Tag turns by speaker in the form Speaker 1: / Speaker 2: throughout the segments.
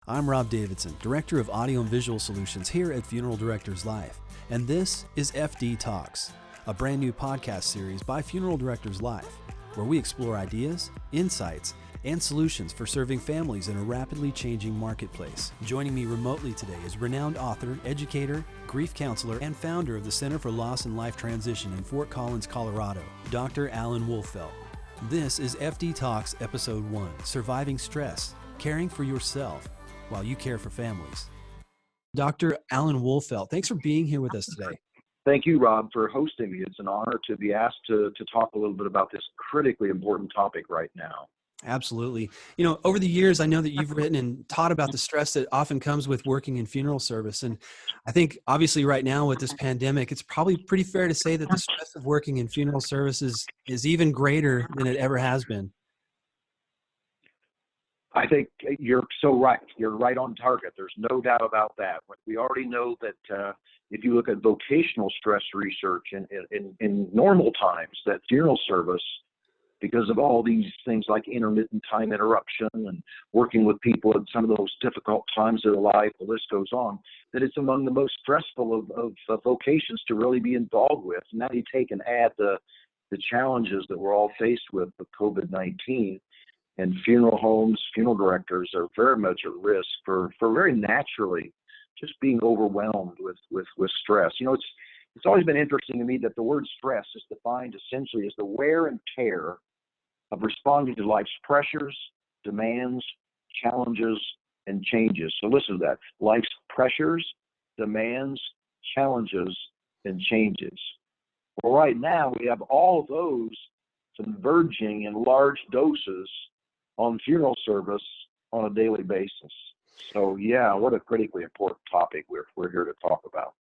Speaker 1: I'm Rob Davidson, Director of Audio and Visual Solutions here at Funeral Directors Live, and this is FD Talks, a brand new podcast series by Funeral Directors Live, where we explore ideas, insights, and solutions for serving families in a rapidly changing marketplace. Joining me remotely today is renowned author, educator, grief counselor, and founder of the Center for Loss and Life Transition in Fort Collins, Colorado, Dr. Alan Wolfelt. This is FD Talks Episode 1, Surviving Stress, Caring for Yourself while you care for families. Dr. Alan Wolfelt, thanks for being here with us today.
Speaker 2: Thank you, Rob, for hosting me. It's an honor to be asked to talk a little bit about this critically important topic right now.
Speaker 1: Absolutely. You know, over the years, I know that you've written and taught about the stress that often comes with working in funeral service. And I think obviously right now with this pandemic, it's probably pretty fair to say that the stress of working in funeral services is even greater than it ever has been.
Speaker 2: I think you're so right. You're right on target. There's no doubt about that. We already know that if you look at vocational stress research in normal times, that funeral service, because of all these things like intermittent time interruption and working with people at some of those difficult times of their life, the list goes on, that it's among the most stressful of vocations to really be involved with. Now you take and add the challenges that we're all faced with COVID-19, and funeral homes, funeral directors are very much at risk for very naturally just being overwhelmed with stress. You know, it's always been interesting to me that the word stress is defined essentially as the wear and tear of responding to life's pressures, demands, challenges, and changes. So listen to that. Life's pressures, demands, challenges, and changes. Well, right now we have all of those converging in large doses on funeral service on a daily basis. So yeah, what a critically important topic we're here to talk about.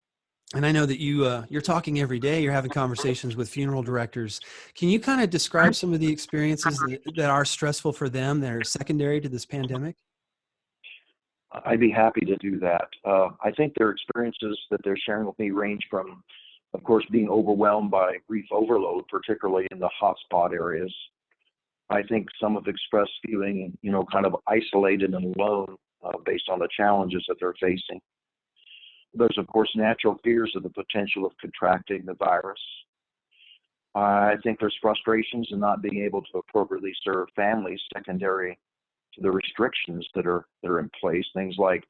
Speaker 1: And I know that you're talking every day, you're having conversations with funeral directors. Can you kind of describe some of the experiences that are stressful for them that are secondary to this pandemic?
Speaker 2: I'd be happy to do that. I think their experiences that they're sharing with me range from, of course, being overwhelmed by grief overload, particularly in the hotspot areas. I think some have expressed feeling, kind of isolated and alone based on the challenges that they're facing. There's, of course, natural fears of the potential of contracting the virus. I think there's frustrations in not being able to appropriately serve families secondary to the restrictions that are in place. Things like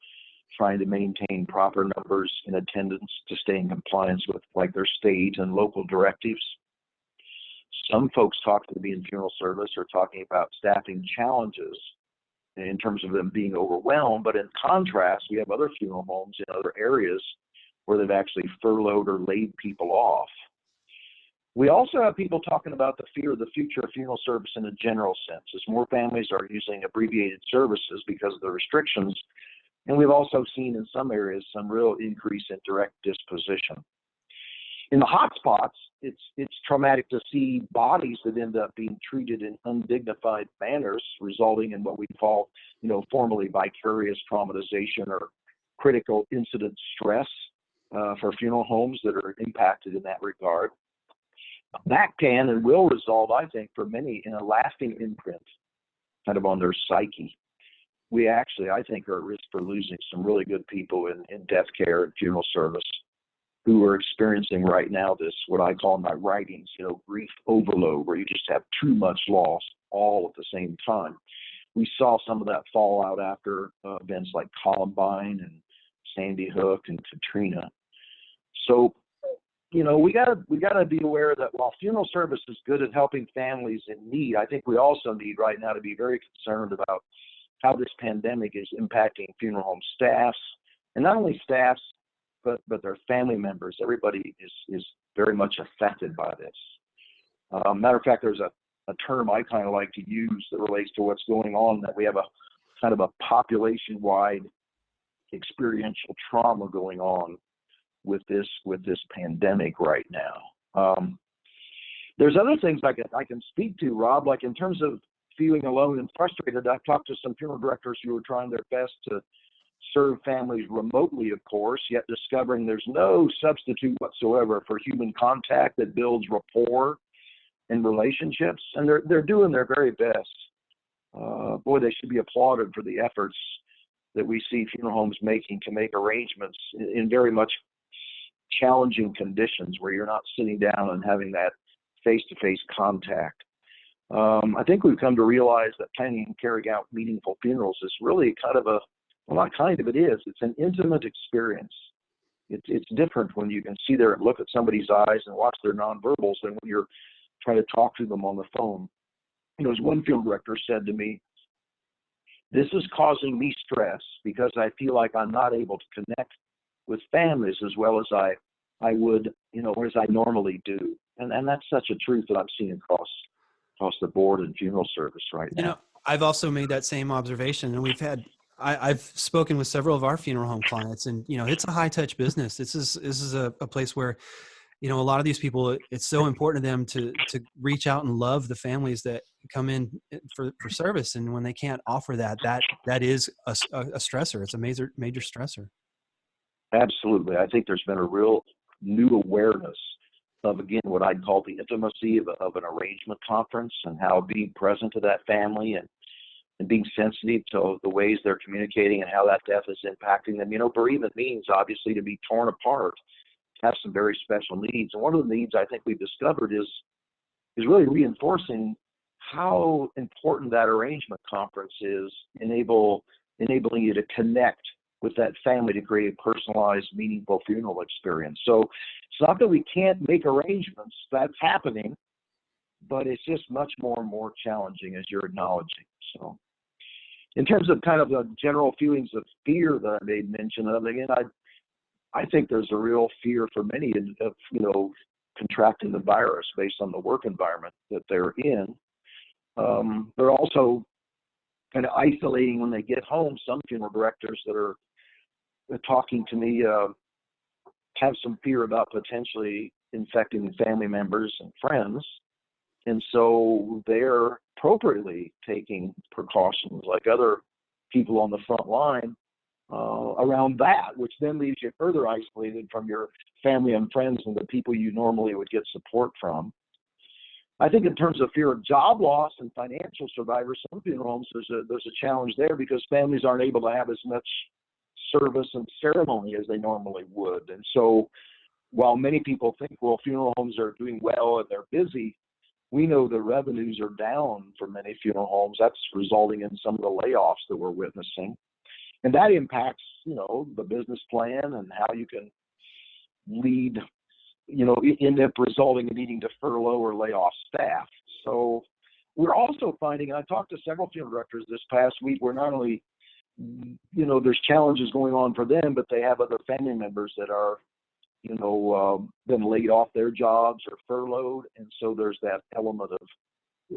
Speaker 2: trying to maintain proper numbers in attendance to stay in compliance with like their state and local directives. Some folks talking to me in funeral service are talking about staffing challenges in terms of them being overwhelmed, but in contrast, we have other funeral homes in other areas where they've actually furloughed or laid people off. We also have people talking about the fear of the future of funeral service in a general sense, as more families are using abbreviated services because of the restrictions, and we've also seen in some areas some real increase in direct disposition. In the hot spots, it's traumatic to see bodies that end up being treated in undignified manners, resulting in what we call, formally vicarious traumatization or critical incident stress for funeral homes that are impacted in that regard. That can and will result, I think, for many in a lasting imprint kind of on their psyche. We actually, I think, are at risk for losing some really good people in death care and funeral service who are experiencing right now this, what I call in my writings, grief overload, where you just have too much loss all at the same time. We saw some of that fallout after events like Columbine and Sandy Hook and Katrina. So, we gotta be aware that while funeral service is good at helping families in need, I think we also need right now to be very concerned about how this pandemic is impacting funeral home staffs, and not only staffs, but their family members. Everybody is very much affected by this. Matter of fact, there's a term I kind of like to use that relates to what's going on, that we have a kind of a population-wide experiential trauma going on with this pandemic right now. There's other things I can speak to, Rob, like in terms of feeling alone and frustrated. I've talked to some funeral directors who are trying their best to serve families remotely, of course, yet discovering there's no substitute whatsoever for human contact that builds rapport and relationships, and they're doing their very best. Boy, they should be applauded for the efforts that we see funeral homes making to make arrangements in very much challenging conditions where you're not sitting down and having that face-to-face contact. I think we've come to realize that planning and carrying out meaningful funerals is really kind of it is. It's an intimate experience. It's different when you can see there and look at somebody's eyes and watch their nonverbals than when you're trying to talk to them on the phone. As one funeral director said to me, "This is causing me stress because I feel like I'm not able to connect with families as well as I would, or as I normally do." And that's such a truth that I'm seeing across the board in funeral service right now.
Speaker 1: I've also made that same observation, and I've spoken with several of our funeral home clients, and it's a high touch business. This is a place where a lot of these people, it's so important to them to reach out and love the families that come in for service, and when they can't offer that is a stressor. It's a major stressor.
Speaker 2: Absolutely. I think there's been a real new awareness of, again, what I'd call the intimacy of an arrangement conference, and how being present to that family and being sensitive to the ways they're communicating and how that death is impacting them. Bereavement means obviously to be torn apart, to have some very special needs. And one of the needs I think we've discovered is really reinforcing how important that arrangement conference is, enabling you to connect with that family to create a personalized, meaningful funeral experience. So it's not that we can't make arrangements, that's happening, but it's just much more and more challenging, as you're acknowledging. So in terms of kind of the general feelings of fear that I made mention of, again, I think there's a real fear for many of, contracting the virus based on the work environment that they're in. They're also kind of isolating when they get home. Some funeral directors that are talking to me have some fear about potentially infecting family members and friends. And so they're appropriately taking precautions like other people on the front line around that, which then leaves you further isolated from your family and friends and the people you normally would get support from. I think in terms of fear of job loss and financial survivors, some funeral homes, there's a challenge there because families aren't able to have as much service and ceremony as they normally would. And so while many people think, well, funeral homes are doing well and they're busy, we know the revenues are down for many funeral homes. That's resulting in some of the layoffs that we're witnessing. And that impacts, the business plan and how you can lead, end up resulting in needing to furlough or lay off staff. So we're also finding, I talked to several funeral directors this past week, where not only, there's challenges going on for them, but they have other family members that are, been laid off their jobs or furloughed. And so there's that element of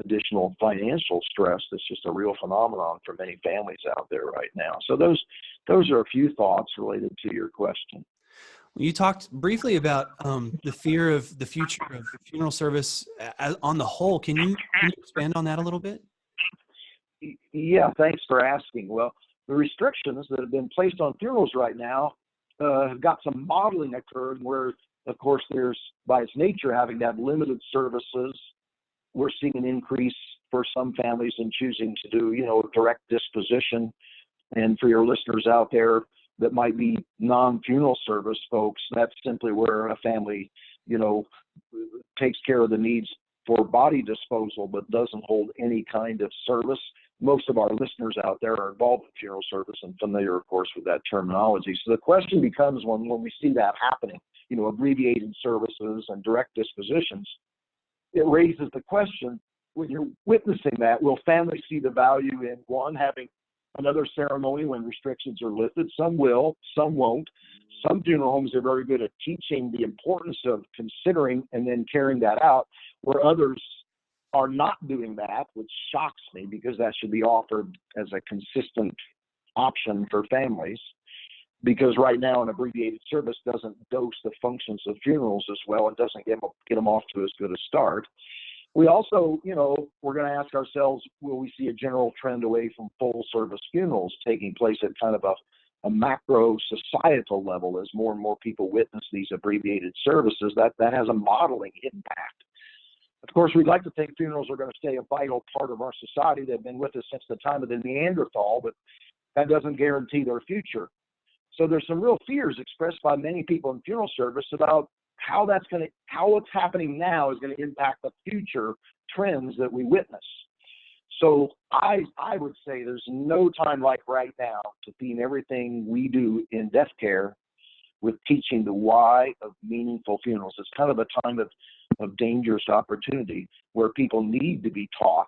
Speaker 2: additional financial stress that's just a real phenomenon for many families out there right now. So those are a few thoughts related to your question.
Speaker 1: You talked briefly about the fear of the future of funeral service on the whole. Can you expand on that a little bit?
Speaker 2: Yeah, thanks for asking. Well, the restrictions that have been placed on funerals right now have got some modeling occurred where, of course, there's, by its nature, having to have limited services. We're seeing an increase for some families in choosing to do, direct disposition. And for your listeners out there that might be non-funeral service folks, that's simply where a family, takes care of the needs for body disposal, but doesn't hold any kind of service. Most of our listeners out there are involved in funeral service and familiar, of course, with that terminology. So the question becomes when we see that happening, abbreviated services and direct dispositions, it raises the question, when you're witnessing that, will families see the value in, one, having another ceremony when restrictions are lifted? Some will, some won't. Some funeral homes are very good at teaching the importance of considering and then carrying that out, where others are not doing that, which shocks me because that should be offered as a consistent option for families. Because right now an abbreviated service doesn't dose the functions of funerals as well and doesn't get them off to as good a start. We also, we're going to ask ourselves, will we see a general trend away from full service funerals taking place at kind of a macro societal level as more and more people witness these abbreviated services? That has a modeling impact. Of course, we'd like to think funerals are going to stay a vital part of our society. They've been with us since the time of the Neanderthal, but that doesn't guarantee their future. So there's some real fears expressed by many people in funeral service about how what's happening now is going to impact the future trends that we witness. So I would say there's no time like right now to theme everything we do in death care with teaching the why of meaningful funerals. It's kind of a time of dangerous opportunity where people need to be taught,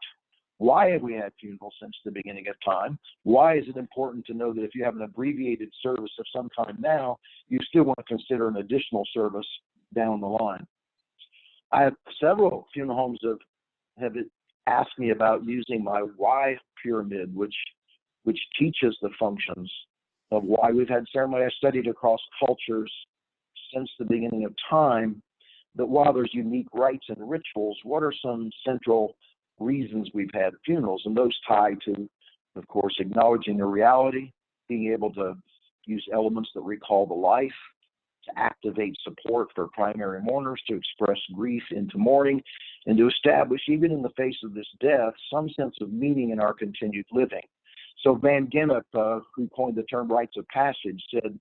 Speaker 2: why have we had funerals since the beginning of time? Why is it important to know that if you have an abbreviated service of some kind now, you still want to consider an additional service down the line? I have several funeral homes have asked me about using my why pyramid, which teaches the functions of why we've had ceremony. I studied across cultures since the beginning of time that while there's unique rites and rituals, what are some central reasons we've had funerals? And those tie to, of course, acknowledging the reality, being able to use elements that recall the life, to activate support for primary mourners, to express grief into mourning, and to establish, even in the face of this death, some sense of meaning in our continued living. So Van Gennep, who coined the term rites of passage, said,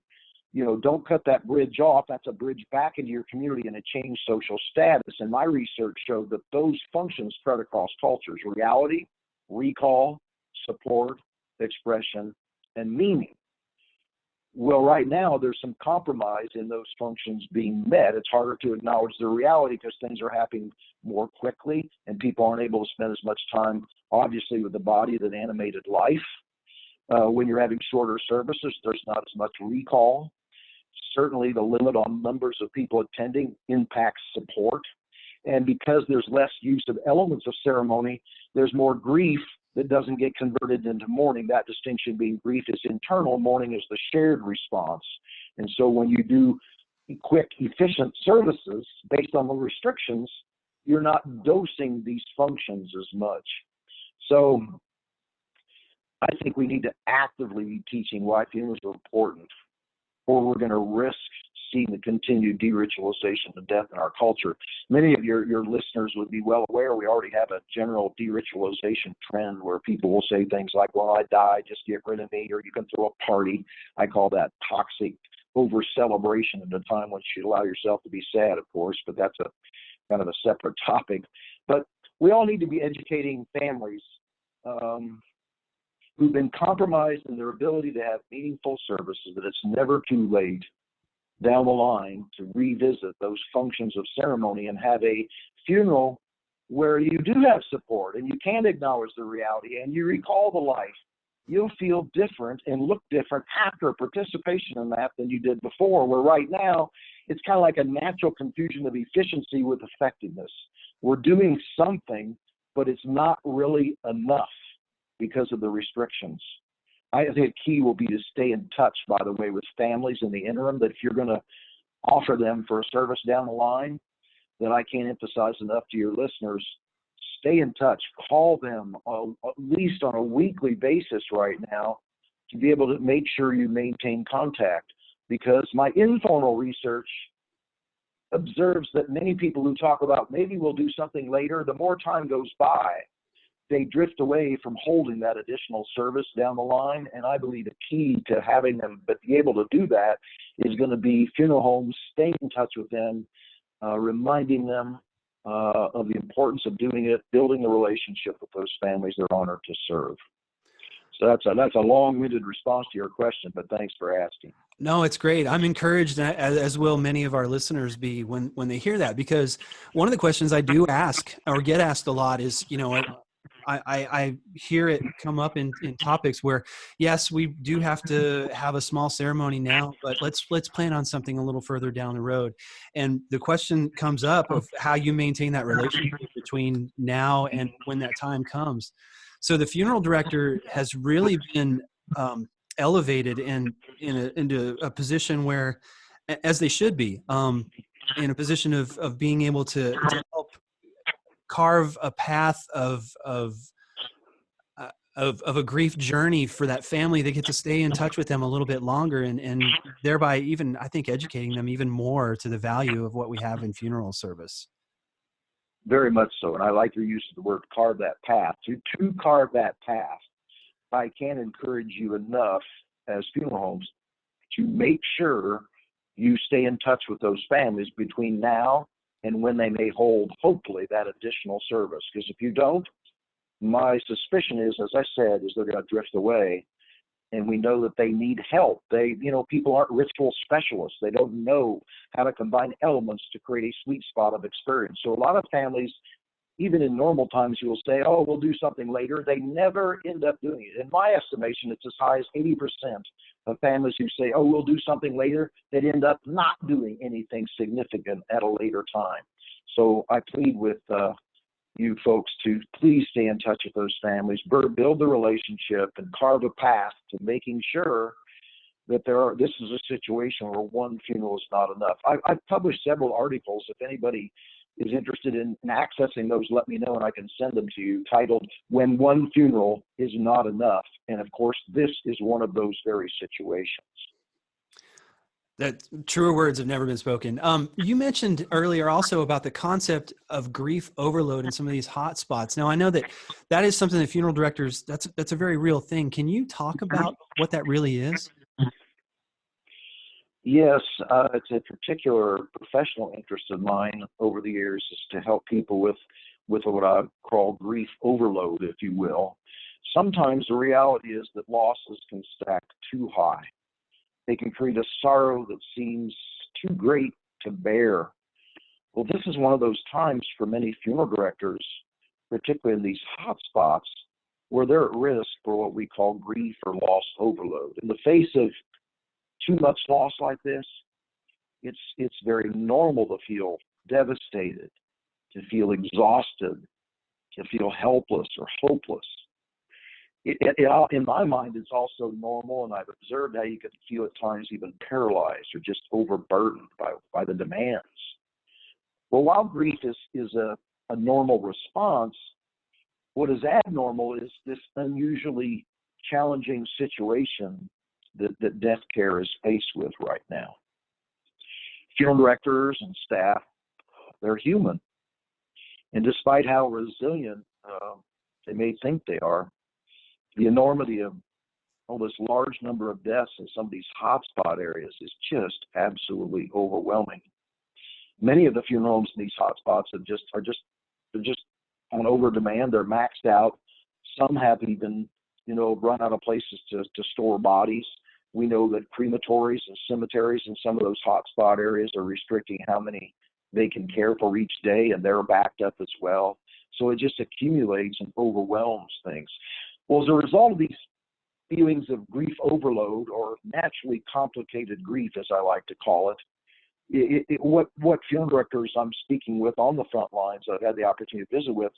Speaker 2: don't cut that bridge off. That's a bridge back into your community and a changed social status. And my research showed that those functions spread across cultures: reality, recall, support, expression, and meaning. Well, right now, there's some compromise in those functions being met. It's harder to acknowledge the reality because things are happening more quickly and people aren't able to spend as much time, obviously, with the body that animated life. When you're having shorter services, there's not as much recall. Certainly, the limit on numbers of people attending impacts support. And because there's less use of elements of ceremony, there's more grief that doesn't get converted into mourning. That distinction being grief is internal, mourning is the shared response. And so when you do quick, efficient services based on the restrictions, you're not dosing these functions as much. So I think we need to actively be teaching why funerals are important, or we're going to risk seeing the continued de-ritualization of death in our culture. Many of your listeners would be well aware we already have a general de-ritualization trend where people will say things like, well, I died, just get rid of me, or you can throw a party. I call that toxic over-celebration at a time when you should allow yourself to be sad, of course, but that's a kind of a separate topic. But we all need to be educating families who've been compromised in their ability to have meaningful services, that it's never too late down the line to revisit those functions of ceremony and have a funeral where you do have support and you can acknowledge the reality and you recall the life. You'll feel different and look different after participation in that than you did before, where right now it's kind of like a natural confusion of efficiency with effectiveness. We're doing something, but it's not really enough because of the restrictions. I think key will be to stay in touch, by the way, with families in the interim, that if you're going to offer them for a service down the line, that I can't emphasize enough to your listeners, stay in touch. Call them at least on a weekly basis right now to be able to make sure you maintain contact, because my informal research observes that many people who talk about maybe we'll do something later, the more time goes by, they drift away from holding that additional service down the line. And I believe the key to having them but be able to do that is going to be funeral homes staying in touch with them, reminding them of the importance of doing it, building the relationship with those families they're honored to serve. So that's a long-winded response to your question, but thanks for asking.
Speaker 1: No, it's great. I'm encouraged, as will many of our listeners be, when they hear that, because one of the questions I do ask or get asked a lot is, I hear it come up in topics where, yes, we do have to have a small ceremony now, but let's plan on something a little further down the road. And the question comes up of how you maintain that relationship between now and when that time comes. So the funeral director has really been elevated into a position where, as they should be, in a position of being able to help carve a path of a grief journey for that family. They get to stay in touch with them a little bit longer, and thereby even, I think, educating them even more to the value of what we have in funeral service.
Speaker 2: Very much so. And I like your use of the word carve that path. To carve that path, I can't encourage you enough as funeral homes to make sure you stay in touch with those families between now and when they may hold, hopefully, that additional service. Because if you don't, my suspicion is, as I said, is they're going to drift away. And we know that they need help. People aren't ritual specialists. They don't know how to combine elements to create a sweet spot of experience. So a lot of families, even in normal times, you will say, oh, we'll do something later. They never end up doing it. In my estimation, it's as high as 80% of families who say, oh, we'll do something later, that end up not doing anything significant at a later time. So I plead with you folks to please stay in touch with those families, build the relationship, and carve a path to making sure that this is a situation where one funeral is not enough. I've published several articles. If anybody is interested in accessing those, let me know and I can send them to you, titled When One Funeral is Not Enough. And of course, this is one of those very situations.
Speaker 1: That truer words have never been spoken. You mentioned earlier also about the concept of grief overload in some of these hot spots. Now, I know that is something that funeral directors, that's a very real thing. Can you talk about what that really is?
Speaker 2: Yes, it's a particular professional interest of mine over the years, is to help people with what I call grief overload, if you will. Sometimes the reality is that losses can stack too high. They can create a sorrow that seems too great to bear. Well, this is one of those times for many funeral directors, particularly in these hot spots, where they're at risk for what we call grief or loss overload. In the face of too much loss like this, it's very normal to feel devastated, to feel exhausted, to feel helpless or hopeless. In my mind, it's also normal, and I've observed how you can feel at times even paralyzed or just overburdened by the demands. Well, while grief is a normal response, what is abnormal is this unusually challenging situation that death care is faced with right now. Funeral directors and staff, they're human. And despite how resilient they may think they are, the enormity of this large number of deaths in some of these hotspot areas is just absolutely overwhelming. Many of the funeral homes in these hotspots are just on over demand. They're maxed out. Some have even run out of places to store bodies. We know that crematories and cemeteries in some of those hotspot areas are restricting how many they can care for each day, and they're backed up as well. So it just accumulates and overwhelms things. Well, as a result of these feelings of grief overload, or naturally complicated grief, as I like to call it, what funeral directors I'm speaking with on the front lines I've had the opportunity to visit with,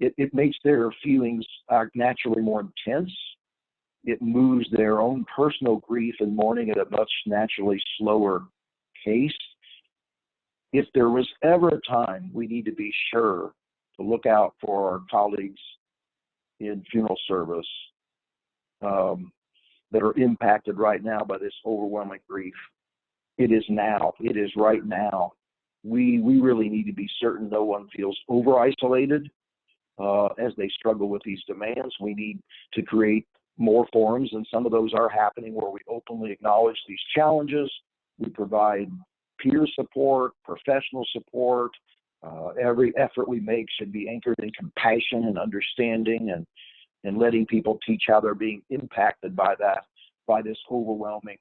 Speaker 2: it makes their feelings naturally more intense. It moves their own personal grief and mourning at a much naturally slower pace. If there was ever a time we need to be sure to look out for our colleagues in funeral service that are impacted right now by this overwhelming grief, it is now. It is right now. We really need to be certain no one feels over-isolated as they struggle with these demands. We need to create more forums, and some of those are happening, where we openly acknowledge these challenges. We provide peer support, professional support. Every effort we make should be anchored in compassion and understanding, and letting people teach how they're being impacted by this overwhelming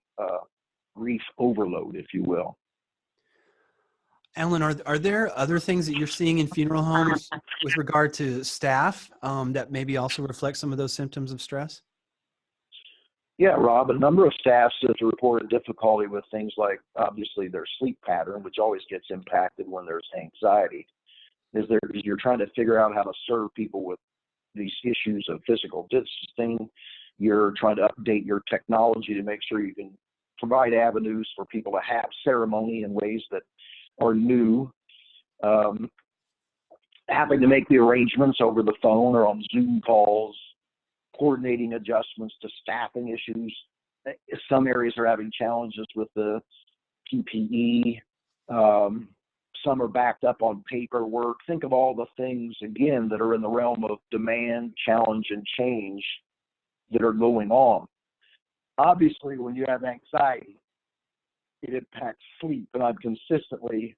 Speaker 2: grief overload, if you will.
Speaker 1: Alan, are there other things that you're seeing in funeral homes with regard to staff that maybe also reflect some of those symptoms of stress?
Speaker 2: Yeah, Rob, a number of staffs have reported difficulty with things like, obviously, their sleep pattern, which always gets impacted when there's anxiety. You're trying to figure out how to serve people with these issues of physical distancing. You're trying to update your technology to make sure you can provide avenues for people to have ceremony in ways that are new. Having to make the arrangements over the phone or on Zoom calls, coordinating adjustments to staffing issues. Some areas are having challenges with the PPE. Some are backed up on paperwork. Think of all the things, again, that are in the realm of demand, challenge, and change that are going on. Obviously, when you have anxiety, it impacts sleep, and I'm consistently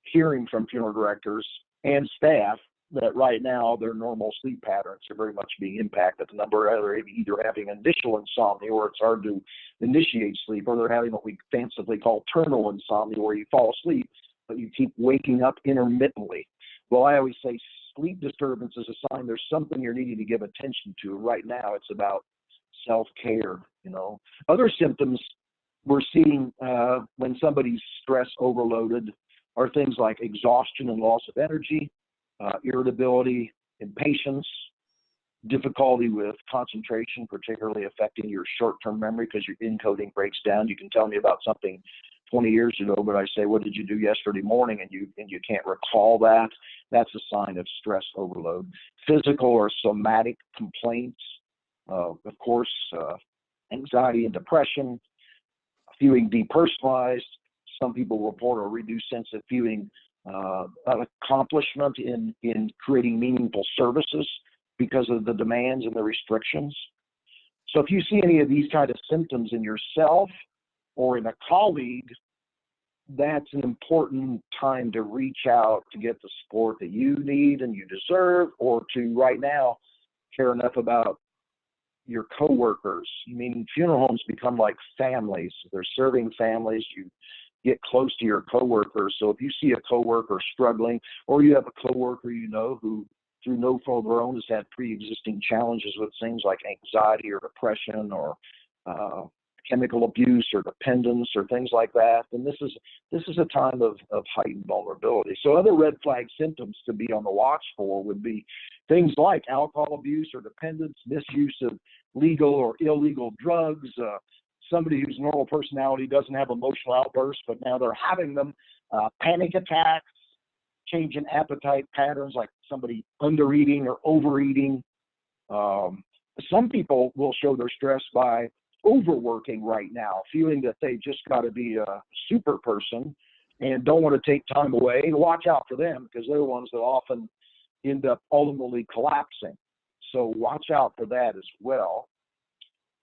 Speaker 2: hearing from funeral directors and staff that right now their normal sleep patterns are very much being impacted. The number of either having initial insomnia, where it's hard to initiate sleep, or they're having what we fancifully call terminal insomnia, where you fall asleep, but you keep waking up intermittently. Well, I always say sleep disturbance is a sign there's something you're needing to give attention to. Right now, it's about self-care. Other symptoms we're seeing when somebody's stress overloaded are things like exhaustion and loss of energy, irritability, impatience, difficulty with concentration, particularly affecting your short-term memory because your encoding breaks down. You can tell me about something 20 years ago, but I say, what did you do yesterday morning? And you can't recall that. That's a sign of stress overload. Physical or somatic complaints, of course, anxiety and depression, feeling depersonalized. Some people report a reduced sense of feeling an accomplishment in creating meaningful services because of the demands and the restrictions. So if you see any of these kind of symptoms in yourself or in a colleague, that's an important time to reach out to get the support that you need and you deserve, or to right now care enough about your coworkers. I mean, funeral homes become like families. They're serving families. You get close to your coworkers. So if you see a coworker struggling, or you have a coworker who through no fault of their own has had pre-existing challenges with things like anxiety or depression or chemical abuse or dependence or things like that, then this is a time of heightened vulnerability. So other red flag symptoms to be on the watch for would be things like alcohol abuse or dependence, misuse of legal or illegal drugs, somebody whose normal personality doesn't have emotional outbursts, but now they're having them, panic attacks, change in appetite patterns, like somebody undereating or overeating. Some people will show their stress by overworking right now, feeling that they just got to be a super person and don't want to take time away. Watch out for them, because they're the ones that often end up ultimately collapsing. So watch out for that as well.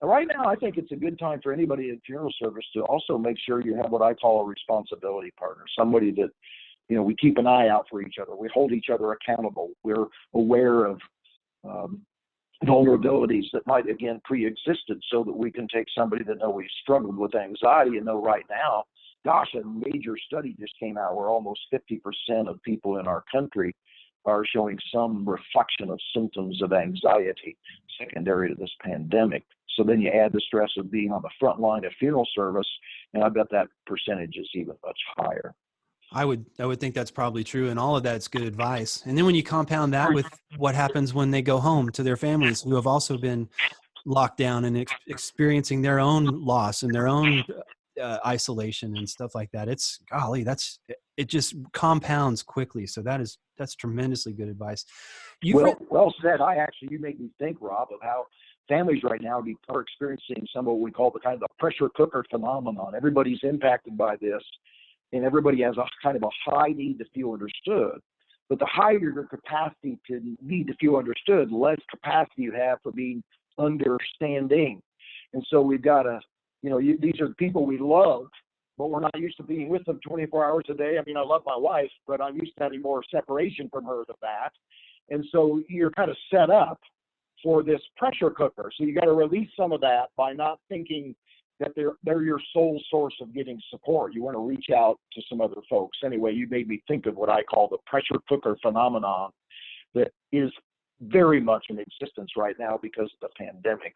Speaker 2: And right now, I think it's a good time for anybody in funeral service to also make sure you have what I call a responsibility partner, somebody that, we keep an eye out for each other. We hold each other accountable. We're aware of vulnerabilities that might, again, pre-existed, so that we can take somebody that know we struggled with anxiety and know right now, gosh, a major study just came out where almost 50% of people in our country are showing some reflection of symptoms of anxiety secondary to this pandemic. So then you add the stress of being on the front line of funeral service, and I bet that percentage is even much higher.
Speaker 1: I would think that's probably true, and all of that's good advice. And then when you compound that with what happens when they go home to their families who have also been locked down and experiencing their own loss and their own isolation and stuff like that, it's golly, it just compounds quickly. So that's tremendously good advice.
Speaker 2: Well said. You make me think, Rob, of how families right now are experiencing some of what we call the kind of the pressure cooker phenomenon. Everybody's impacted by this, and everybody has a kind of a high need to feel understood. But the higher your capacity to need to feel understood, less capacity you have for being understanding. And so we've got to, these are the people we love, but we're not used to being with them 24 hours a day. I mean, I love my wife, but I'm used to having more separation from her than that. And so you're kind of set up for this pressure cooker. So you got to release some of that by not thinking that they're your sole source of getting support. You want to reach out to some other folks. Anyway, you made me think of what I call the pressure cooker phenomenon that is very much in existence right now because of the pandemic.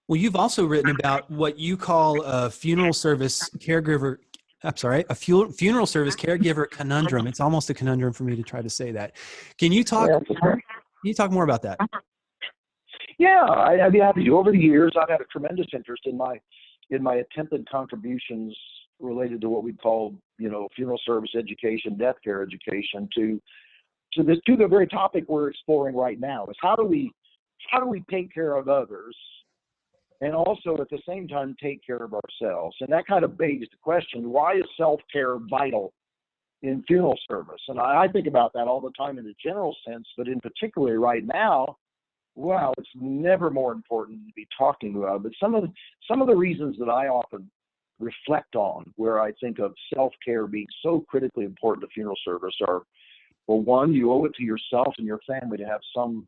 Speaker 1: Well, you've also written about what you call a funeral service caregiver conundrum. It's almost a conundrum for me to try to say that. Can you talk more about that?
Speaker 2: Yeah, I'd be happy to. Over the years, I've had a tremendous interest in my attempted contributions related to what we call, funeral service education, death care education, to the very topic we're exploring right now, is how do we take care of others and also at the same time take care of ourselves? And that kind of begs the question, why is self-care vital in funeral service? And I think about that all the time in the general sense, but in particular right now, Wow, it's never more important to be talking about. But some of the reasons that I often reflect on, where I think of self-care being so critically important to funeral service, are, well, one, you owe it to yourself and your family to have some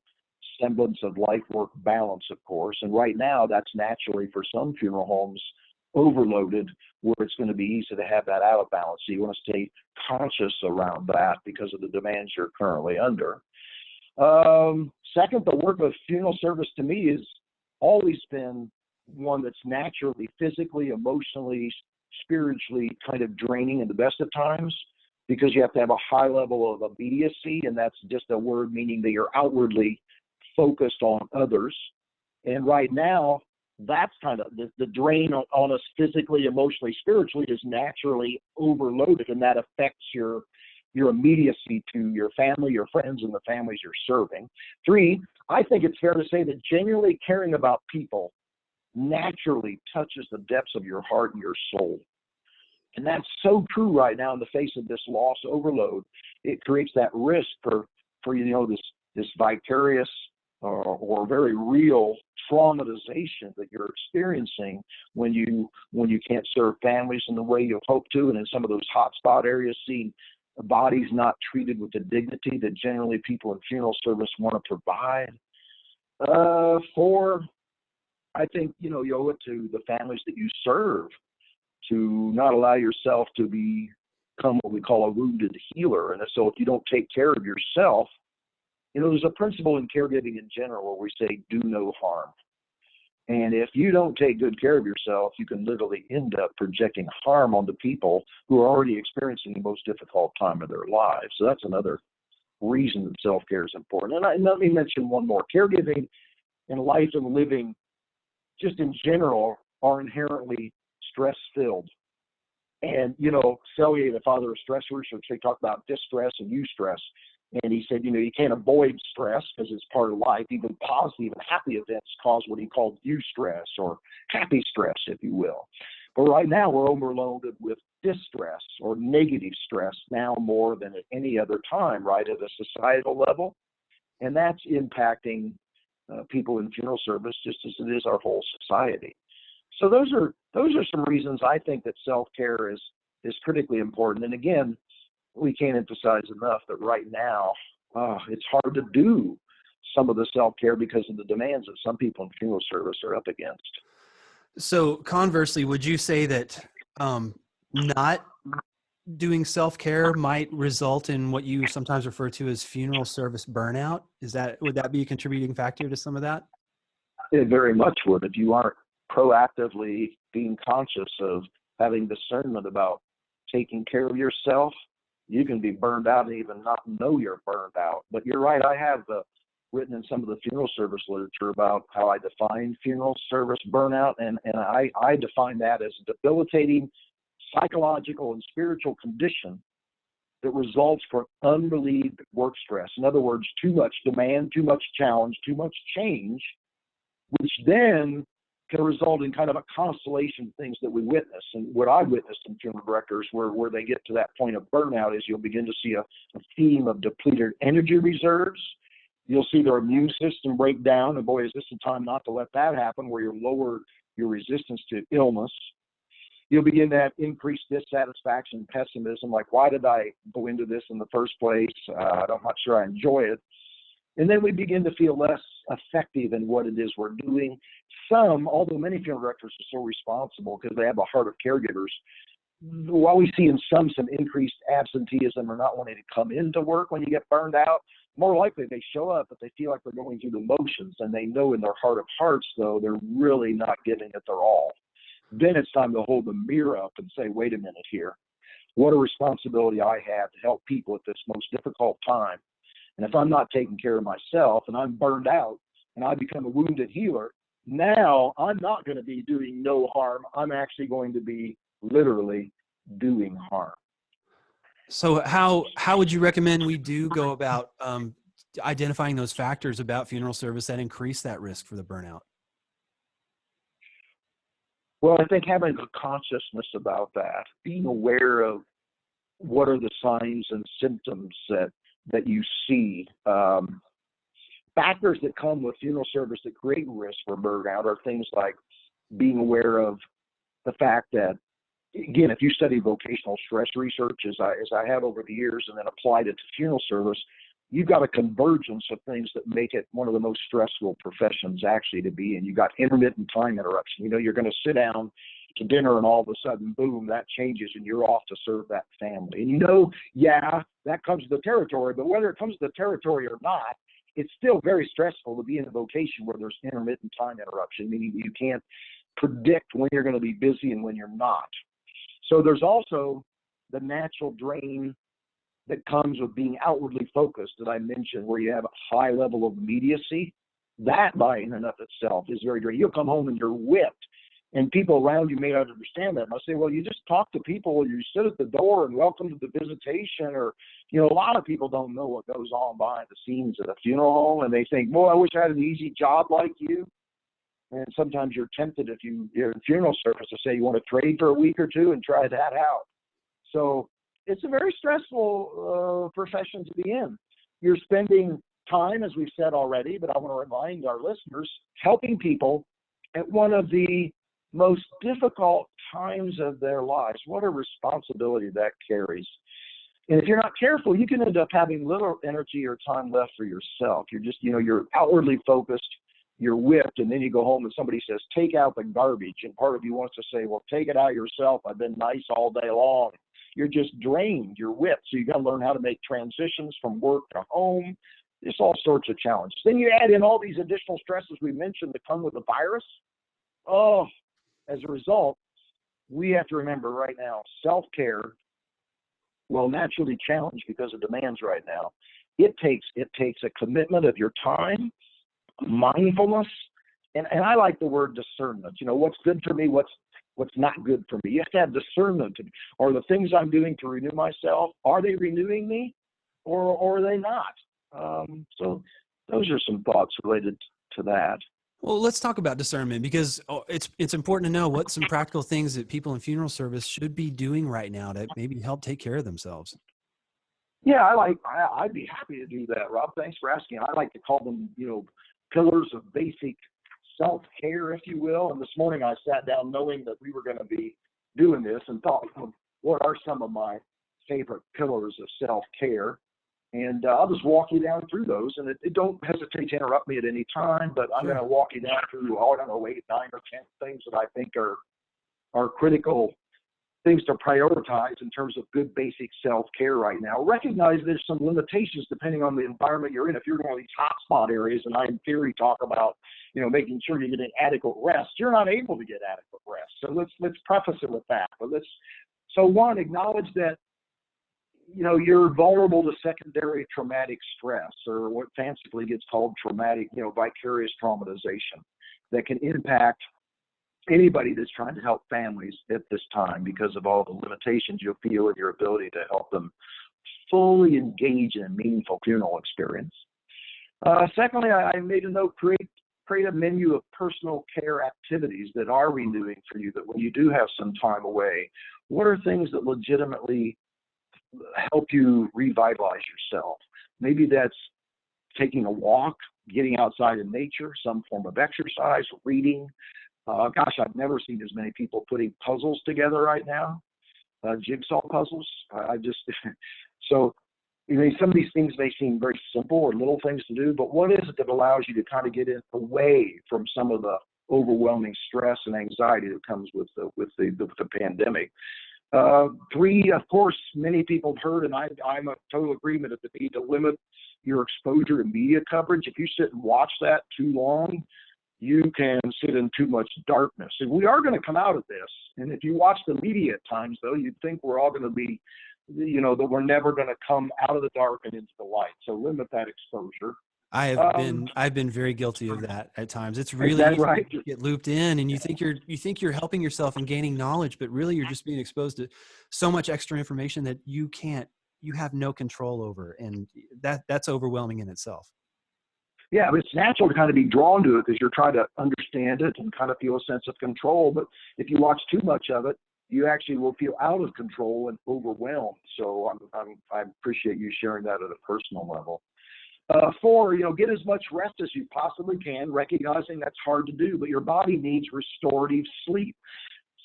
Speaker 2: semblance of life-work balance, of course. And right now, that's naturally for some funeral homes overloaded, where it's going to be easy to have that out of balance. So you want to stay conscious around that because of the demands you're currently under. Second, the work of funeral service to me has always been one that's naturally, physically, emotionally, spiritually kind of draining in the best of times, because you have to have a high level of immediacy, and that's just a word meaning that you're outwardly focused on others. And right now, that's kind of the drain on us physically, emotionally, spiritually is naturally overloaded, and that affects your immediacy to your family, your friends, and the families you're serving. Three, I think it's fair to say that genuinely caring about people naturally touches the depths of your heart and your soul. And that's so true right now in the face of this loss overload. It creates that risk for this vicarious or very real traumatization that you're experiencing when you can't serve families in the way you hope to, and in some of those hotspot areas, seeing bodies not treated with the dignity that generally people in funeral service want to provide. Four, I think you owe it to the families that you serve to not allow yourself to become what we call a wounded healer. And so if you don't take care of yourself, there's a principle in caregiving in general where we say do no harm. And if you don't take good care of yourself, you can literally end up projecting harm onto people who are already experiencing the most difficult time of their lives. So that's another reason that self-care is important. And let me mention one more. Caregiving and life and living, just in general, are inherently stress-filled. And, Selye, the father of stress research, they talk about distress and eustress. And he said, you can't avoid stress because it's part of life. Even positive and happy events cause what he called eustress, or happy stress, if you will. But right now we're overloaded with distress or negative stress now more than at any other time, right, at a societal level. And that's impacting people in funeral service just as it is our whole society. So those are some reasons I think that self-care is critically important. And again, we can't emphasize enough that right now it's hard to do some of the self-care because of the demands that some people in funeral service are up against.
Speaker 1: So conversely, would you say that not doing self-care might result in what you sometimes refer to as funeral service burnout? Would that be a contributing factor to some of that?
Speaker 2: It very much would. If you aren't proactively being conscious of having discernment about taking care of yourself, you can be burned out and even not know you're burned out. But you're right, I have written in some of the funeral service literature about how I define funeral service burnout, and I define that as a debilitating psychological and spiritual condition that results from unrelieved work stress. In other words, too much demand, too much challenge, too much change, which then can result in kind of a constellation of things that we witness. And what I witnessed in funeral directors where they get to that point of burnout is you'll begin to see a theme of depleted energy reserves. You'll see their immune system break down, and boy, is this the time not to let that happen, where you lower your resistance to illness. You'll begin to have increased dissatisfaction and pessimism, like, why did I go into this in the first place? I'm not sure I enjoy it. And then we begin to feel less effective in what it is we're doing. Although many funeral directors are so responsible because they have a heart of caregivers, while we see in some increased absenteeism or not wanting to come into work when you get burned out, more likely they show up, but they feel like they're going through the motions, and they know in their heart of hearts, though, they're really not giving it their all. Then it's time to hold the mirror up and say, wait a minute here. What a responsibility I have to help people at this most difficult time. And if I'm not taking care of myself and I'm burned out and I become a wounded healer, now I'm not going to be doing no harm. I'm actually going to be literally doing harm.
Speaker 1: So how would you recommend we do go about identifying those factors about funeral service that increase that risk for the burnout?
Speaker 2: Well, I think having a consciousness about that, being aware of what are the signs and symptoms that you see. factors that come with funeral service that create risk for burnout are things like being aware of the fact that, again, if you study vocational stress research, as I have over the years, and then applied it to funeral service, you've got a convergence of things that make it one of the most stressful professions actually to be in. You've got intermittent time interruption. You're going to sit down to dinner and all of a sudden, boom, that changes and you're off to serve that family. And that comes to the territory, but whether it comes to the territory or not, it's still very stressful to be in a vocation where there's intermittent time interruption, meaning you can't predict when you're going to be busy and when you're not. So there's also the natural drain that comes with being outwardly focused that I mentioned, where you have a high level of immediacy. That by in and of itself is very draining. You'll come home and you're whipped, and people around you may not understand that. And I say, well, you just talk to people, you sit at the door and welcome to the visitation, or, a lot of people don't know what goes on behind the scenes at a funeral home, and they think, boy, I wish I had an easy job like you. And sometimes you're tempted, if you're in funeral service, to say you want to trade for a week or two and try that out. So it's a very stressful profession to be in. You're spending time, as we've said already, but I want to remind our listeners, helping people at one of the most difficult times of their lives. What a responsibility that carries. And if you're not careful, you can end up having little energy or time left for yourself. You're just, you're outwardly focused, you're whipped, and then you go home and somebody says, take out the garbage. And part of you wants to say, well, take it out yourself. I've been nice all day long. You're just drained, you're whipped. So you got to learn how to make transitions from work to home. There's all sorts of challenges. Then you add in all these additional stresses we mentioned that come with the virus. Oh, as a result, we have to remember right now, self-care, well, naturally challenged because of demands right now. It takes a commitment of your time, mindfulness, and I like the word discernment. What's good for me, what's not good for me. You have to have discernment. Are the things I'm doing to renew myself, are they renewing me, or are they not? So those are some thoughts related to that.
Speaker 1: Well, let's talk about discernment, because it's important to know what some practical things that people in funeral service should be doing right now to maybe help take care of themselves.
Speaker 2: Yeah, I'd be happy to do that, Rob. Thanks for asking. I like to call them, pillars of basic self-care, if you will. And this morning I sat down knowing that we were going to be doing this and thought, what are some of my favorite pillars of self-care? And I'll just walk you down through those. And don't hesitate to interrupt me at any time, but I'm going to walk you down through, 8, 9, or 10 things that I think are critical things to prioritize in terms of good basic self-care right now. Recognize there's some limitations depending on the environment you're in. If you're in one of these hotspot areas, and I in theory talk about, making sure you're getting adequate rest, you're not able to get adequate rest. So let's preface it with that. But one, acknowledge that you're vulnerable to secondary traumatic stress, or what fancifully gets called traumatic, vicarious traumatization, that can impact anybody that's trying to help families at this time because of all the limitations you'll feel in your ability to help them fully engage in a meaningful funeral experience. Secondly, I made a note, create a menu of personal care activities that are renewing for you, that when you do have some time away, what are things that legitimately help you revitalize yourself? Maybe that's taking a walk, getting outside in nature, some form of exercise, reading. Gosh, I've never seen as many people putting puzzles together right now, jigsaw puzzles. So some of these things may seem very simple or little things to do, but what is it that allows you to kind of get away from some of the overwhelming stress and anxiety that comes with the pandemic? 3, of course, many people have heard, and I'm a total agreement of the need to limit your exposure to media coverage. If you sit and watch that too long, you can sit in too much darkness. And we are going to come out of this. And if you watch the media at times, though, you'd think we're all going to be, that we're never going to come out of the dark and into the light. So limit that exposure.
Speaker 1: I've been very guilty of that at times. It's really easy to get looped in, and you think you're helping yourself and gaining knowledge, but really you're just being exposed to so much extra information that you have no control over, and that's overwhelming in itself.
Speaker 2: Yeah, but it's natural to kind of be drawn to it because you're trying to understand it and kind of feel a sense of control. But if you watch too much of it, you actually will feel out of control and overwhelmed. So I appreciate you sharing that at a personal level. Four, get as much rest as you possibly can, recognizing that's hard to do, but your body needs restorative sleep.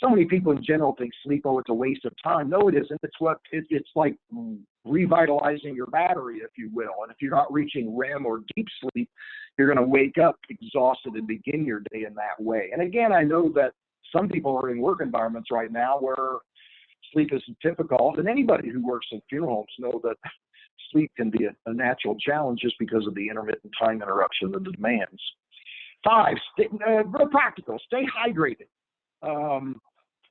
Speaker 2: So many people in general think sleep, oh, it's a waste of time. No, it isn't. It's like revitalizing your battery, if you will. And if you're not reaching REM or deep sleep, you're going to wake up exhausted and begin your day in that way. And again, I know that some people are in work environments right now where sleep isn't typical. And anybody who works in funeral homes know that sleep can be a natural challenge just because of the intermittent time interruption and the demands. Five, real practical, stay hydrated.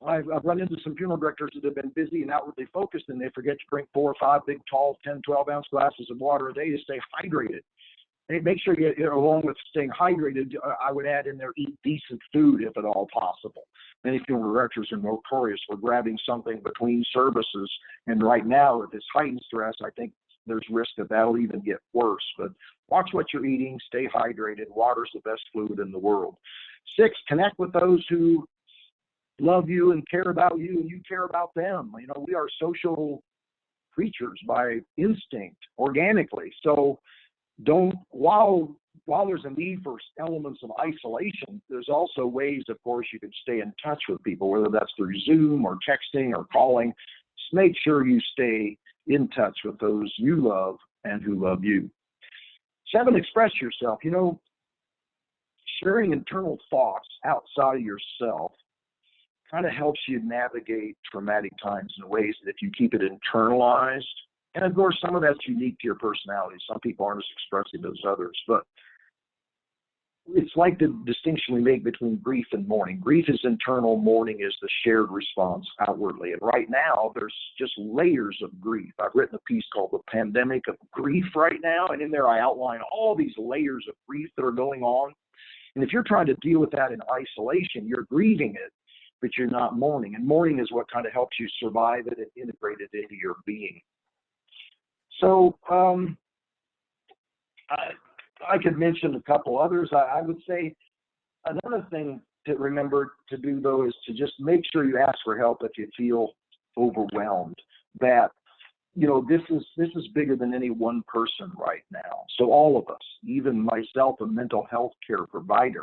Speaker 2: I've run into some funeral directors that have been busy and outwardly focused, and they forget to drink 4 or 5 big, tall, 10, 12-ounce glasses of water a day to stay hydrated. And make sure along with staying hydrated, I would add in there, eat decent food if at all possible. Many funeral directors are notorious for grabbing something between services, and right now, with this heightened stress, I think there's risk that that'll even get worse. But watch what you're eating, stay hydrated. Water's the best fluid in the world. 6, connect with those who love you and care about you, and you care about them. We are social creatures by instinct, organically. So while there's a need for elements of isolation, there's also ways, of course, you can stay in touch with people, whether that's through Zoom or texting or calling. Just make sure you stay in touch with those you love and who love you. 7, express yourself. Sharing internal thoughts outside of yourself kind of helps you navigate traumatic times in ways that if you keep it internalized, and of course, some of that's unique to your personality. Some people aren't as expressive as others, but it's like the distinction we make between grief and mourning. Grief is internal, mourning is the shared response outwardly. And right now, there's just layers of grief. I've written a piece called The Pandemic of Grief right now, and in there I outline all these layers of grief that are going on. And if you're trying to deal with that in isolation, you're grieving it, but you're not mourning. And mourning is what kind of helps you survive it and integrate it into your being. So I could mention a couple others. I would say another thing to remember to do, though, is to just make sure you ask for help if you feel overwhelmed. That, this is bigger than any one person right now. So all of us, even myself, a mental health care provider,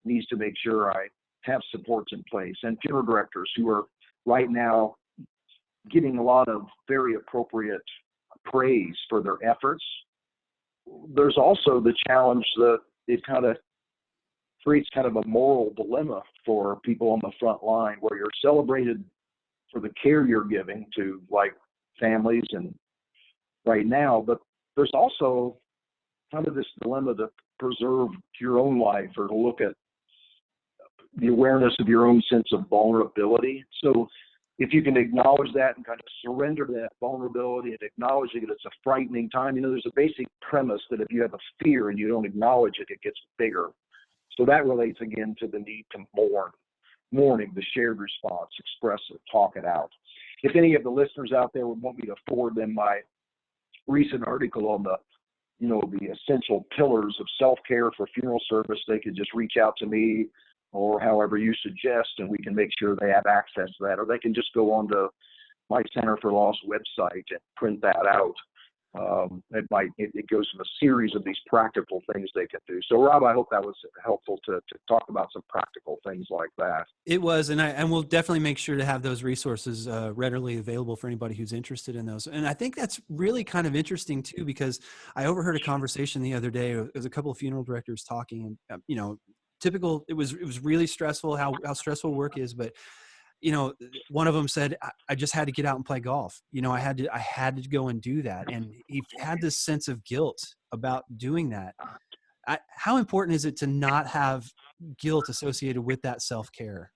Speaker 2: needs to make sure I have supports in place. And funeral directors who are right now getting a lot of very appropriate praise for their efforts. There's also the challenge that it kind of creates kind of a moral dilemma for people on the front line, where you're celebrated for the care you're giving to like families and right now, but there's also kind of this dilemma to preserve your own life or to look at the awareness of your own sense of vulnerability. So if you can acknowledge that and kind of surrender to that vulnerability and acknowledging that it's a frightening time, there's a basic premise that if you have a fear and you don't acknowledge it, it gets bigger. So that relates again to the need to mourn. Mourning, the shared response, express it, talk it out. If any of the listeners out there would want me to forward them my recent article on the essential pillars of self-care for funeral service, they could just reach out to me or however you suggest, and we can make sure they have access to that. Or they can just go on to my Center for Loss website and print that out. It goes from a series of these practical things they can do. So, Rob, I hope that was helpful to talk about some practical things like that.
Speaker 1: It was, and we'll definitely make sure to have those resources readily available for anybody who's interested in those. And I think that's really kind of interesting too, because I overheard a conversation the other day. There was a couple of funeral directors talking, and typical. It was really stressful how stressful work is, but one of them said, I just had to get out and play golf. I had to go and do that. And he had this sense of guilt about doing that. How important is it to not have guilt associated with that self-care?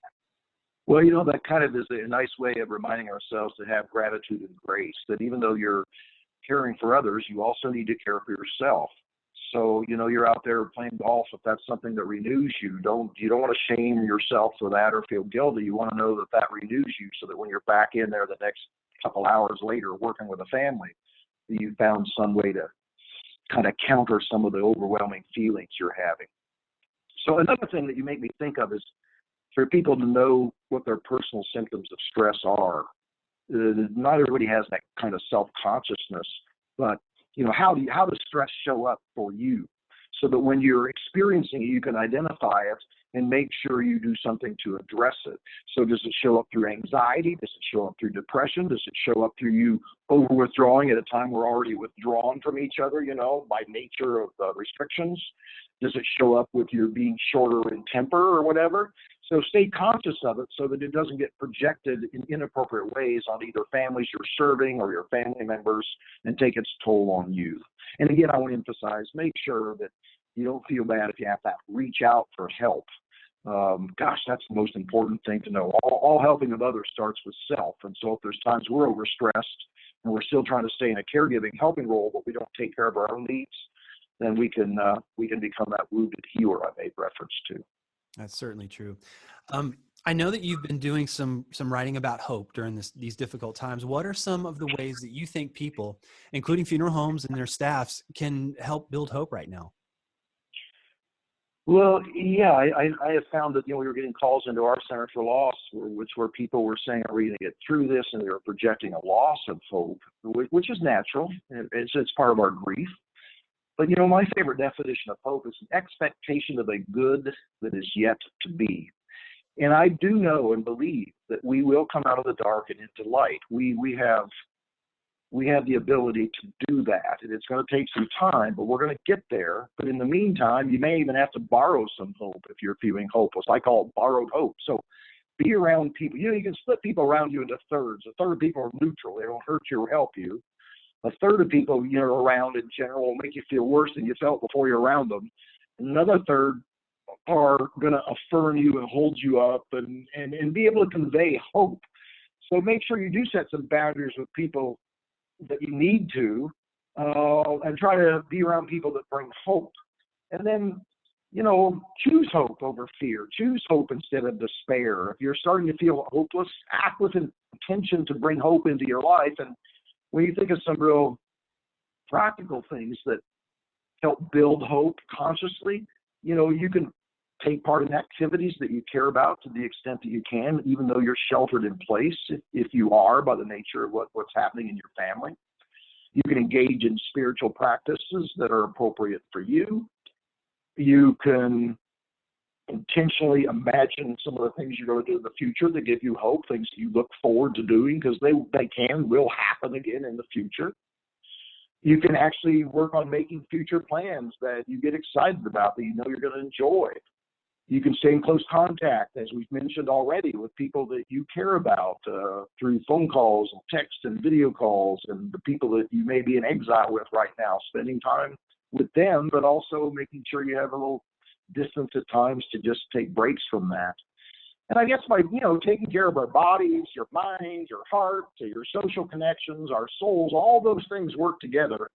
Speaker 2: Well, that kind of is a nice way of reminding ourselves to have gratitude and grace, that even though you're caring for others, you also need to care for yourself. So, you're out there playing golf. If that's something that renews you, you don't want to shame yourself for that or feel guilty. You want to know that renews you, so that when you're back in there the next couple hours later working with a family, you found some way to kind of counter some of the overwhelming feelings you're having. So another thing that you make me think of is for people to know what their personal symptoms of stress are. Not everybody has that kind of self-consciousness, but how does stress show up for you? So that when you're experiencing it, you can identify it and make sure you do something to address it. So does it show up through anxiety? Does it show up through depression? Does it show up through you over withdrawing at a time we're already withdrawn from each other, by nature of the restrictions? Does it show up with your being shorter in temper or whatever? So stay conscious of it so that it doesn't get projected in inappropriate ways on either families you're serving or your family members and take its toll on you. And again, I want to emphasize, make sure that you don't feel bad if you have to reach out for help. That's the most important thing to know. All helping of others starts with self. And so if there's times we're overstressed and we're still trying to stay in a caregiving, helping role, but we don't take care of our own needs, then we can become that wounded healer I made reference to.
Speaker 1: That's certainly true. I know that you've been doing some writing about hope during these difficult times. What are some of the ways that you think people, including funeral homes and their staffs, can help build hope right now?
Speaker 2: Well, yeah, I have found that, we were getting calls into our Center for Loss, where people were saying, are we going to get through this? And they were projecting a loss of hope, which is natural. It's part of our grief. But, my favorite definition of hope is an expectation of a good that is yet to be. And I do know and believe that we will come out of the dark and into light. We have the ability to do that. And it's going to take some time, but we're going to get there. But in the meantime, you may even have to borrow some hope if you're feeling hopeless. I call it borrowed hope. So be around people. You can split people around you into thirds. A third of people are neutral. They don't hurt you or help you. A third of people you're around in general will make you feel worse than you felt before you're around them. Another third are going to affirm you and hold you up and be able to convey hope. So make sure you do set some boundaries with people that you need to, and try to be around people that bring hope. And then, choose hope over fear. Choose hope instead of despair. If you're starting to feel hopeless, act with intention to bring hope into your life. And when you think of some real practical things that help build hope consciously, you can take part in activities that you care about to the extent that you can, even though you're sheltered in place, if you are, by the nature of what's happening in your family. You can engage in spiritual practices that are appropriate for you. You can intentionally imagine some of the things you're going to do in the future that give you hope, things that you look forward to doing because they will happen again in the future. You can actually work on making future plans that you get excited about, that you're going to enjoy. You can stay in close contact, as we've mentioned already, with people that you care about through phone calls and text and video calls, and the people that you may be in exile with right now, spending time with them, but also making sure you have a little distance at times to just take breaks from that. And I guess by, taking care of our bodies, your mind, your heart, your social connections, our souls, all those things work together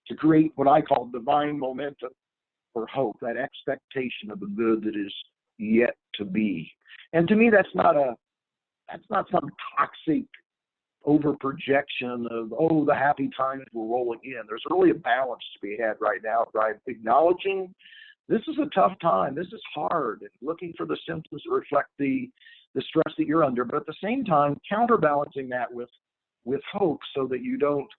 Speaker 2: to create what I call divine momentum for hope, that expectation of the good that is yet to be. And to me, that's not some toxic overprojection of, the happy times were rolling in. There's really a balance to be had right now, right? Acknowledging this is a tough time, this is hard, and looking for the symptoms that reflect the stress that you're under, but at the same time, counterbalancing that with hope so that you don't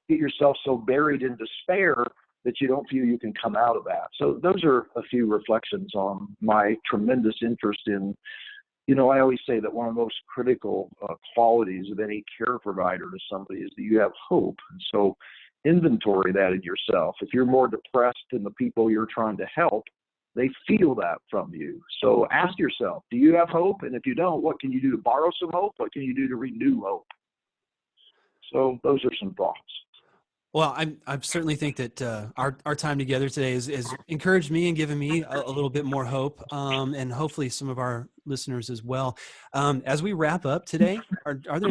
Speaker 2: get yourself so buried in despair that you don't feel you can come out of that. So those are a few reflections on my tremendous interest in, I always say that one of the most critical qualities of any care provider to somebody is that you have hope. And so inventory that in yourself. If you're more depressed than the people you're trying to help, they feel that from you. So ask yourself, do you have hope? And if you don't, what can you do to borrow some hope? What can you do to renew hope? So those are some thoughts.
Speaker 1: Well, I certainly think that our time together today has encouraged me and given me a little bit more hope, and hopefully some of our listeners as well. As we wrap up today, are there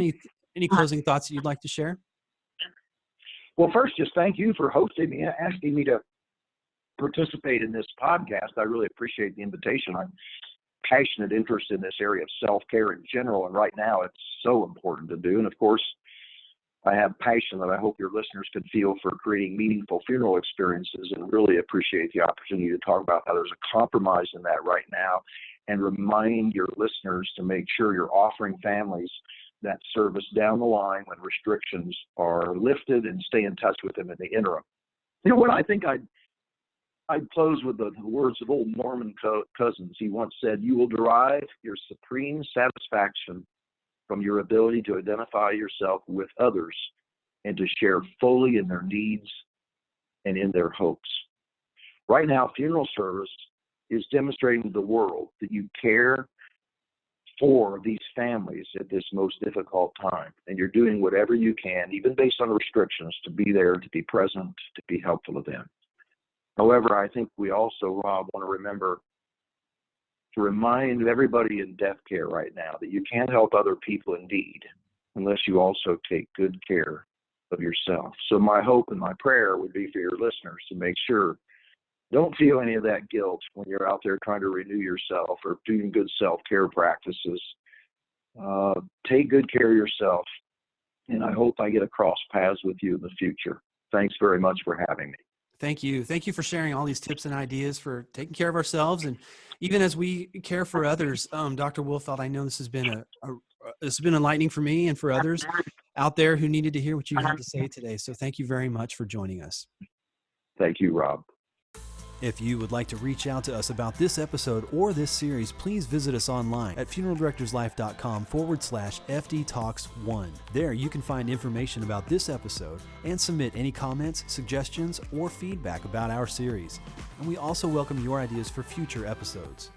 Speaker 1: any closing thoughts that you'd like to share?
Speaker 2: Well, first, just thank you for hosting me, asking me to participate in this podcast. I really appreciate the invitation. I'm passionate interest in this area of self-care in general, and right now it's so important to do. And of course, I have passion that I hope your listeners can feel for creating meaningful funeral experiences, and really appreciate the opportunity to talk about how there's a compromise in that right now. and remind your listeners to make sure you're offering families that service down the line when restrictions are lifted, and stay in touch with them in the interim. You know what? I think I'd close with the words of old Mormon Cousins. He once said, "You will derive your supreme satisfaction from your ability to identify yourself with others and to share fully in their needs and in their hopes." Right now, funeral service is demonstrating to the world that you care for these families at this most difficult time, and you're doing whatever you can, even based on restrictions, to be there, to be present, to be helpful to them. However, I think we also, Rob, want to remember to remind everybody in death care right now that you can't help other people in need unless you also take good care of yourself. So my hope and my prayer would be for your listeners to make sure, don't feel any of that guilt when you're out there trying to renew yourself or doing good self-care practices. Take good care of yourself, and I hope I get to cross paths with you in the future. Thanks very much for having me.
Speaker 1: Thank you. Thank you for sharing all these tips and ideas for taking care of ourselves, and even as we care for others. Dr. Wolfelt, I know this has been this has been enlightening for me and for others out there who needed to hear what you had to say today. So thank you very much for joining us.
Speaker 2: Thank you, Rob.
Speaker 1: If you would like to reach out to us about this episode or this series, please visit us online at funeraldirectorslife.com/FD Talks 1. There you can find information about this episode and submit any comments, suggestions, or feedback about our series. And we also welcome your ideas for future episodes.